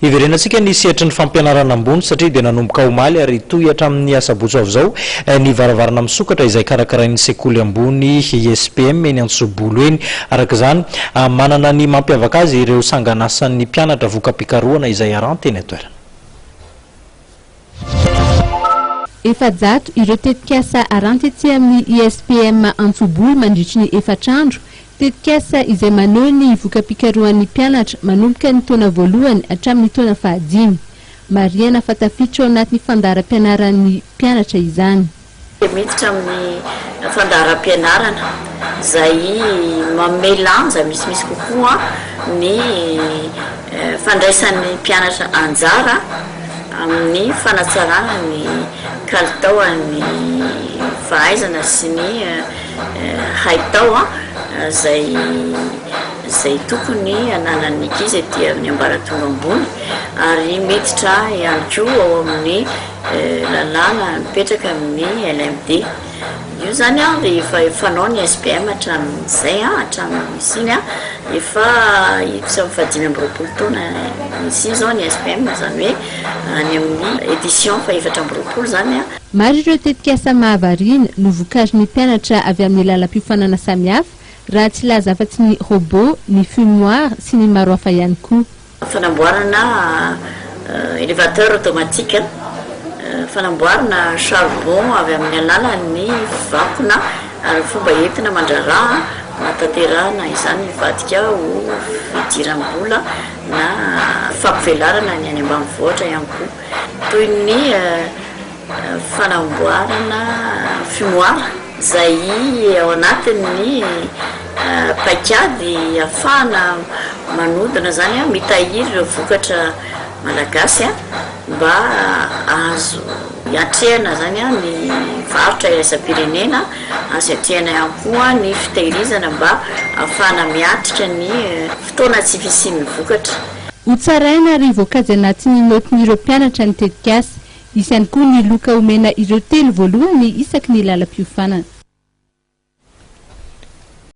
Iverenantsika ny sehatry ny fampianarana ambony satria dia nanomboka omaly ary hitohy hatramin'ny asabotsy avy izao ny varavarana misokatra izay karakarain'ny sekoly ambony ISPM Antsobolo eny. Araka izany manana ny mampiavaka azy ireo sangan'asan'ny mpianatra voka-pikarohana izay aranteny atoerana. Efajato ireo tetik'asa aranty ety amin'ny ISPM Antsobolo mandritry ny efatrandro. Tetik'asa izay maneho ny voka-pikarohan'ny mpianatra manomboka ny taona voalohany hatramin'ny taona fahadimy. Mariana fatafitra ao anatin'ny fandaharam-pianaran'ny mpianatra izany. Miditra amin'ny fandaharam-pianarana izay manome lanja misimisy kokoa ny fandraisan'ny mpianatra anjara amin'ny fanatsarana ny kalitaon'ny fahaizana sy ny hahitana zay tokony ananan'ny ankizy ety amin'ny ambaratonga ambony ary miditra ihany koa ao amin'ny lalàna mipetraka amin'ny LMD. Io zany dia efanao ny ISPM hatramin'izay hatramin'ny isiny efa hiditra amin'ny fahadimy amby roapolo taona misy zao ny ISPM zany hoe any amin'ny édition fahaefatra amby roapolo zany. Maro ireo tetik'asa mahavariana no vokarin'ny mpianatra avy amin'ny lalam-piofanana samihafa raha tsy laza afa-tsy ny robot, ny fumoir sy ny maro hafa ihany koa. Fanamboarana élévateur automatique, fanamboarana charbon avy amin'ny alalan'ny vakona ary fomba entina mandraraha mataterana izany mivadika ho fidiram-bola na fampivelarana ny any ambanivohitra ihany koa. Toy ny fanamboarana fumoir izay ao anatin'ny paikady ahafahana manodina zany mitahiry ireo vokatra malagasy mba azo hiatrehana zany ny varotra iraisam-pirenena, azo hiatrehana ihany koa ny fitahirizana mba ahafahana miatrika ny fotoana tsy fisian'ny vokatra. Hotsaraina ary voakajy anatin'ny notin'ireo mpianatra ny tetik'asa, isy ihany koa ny loka omena ireo telo voalohany isaky ny lalam-piofanana.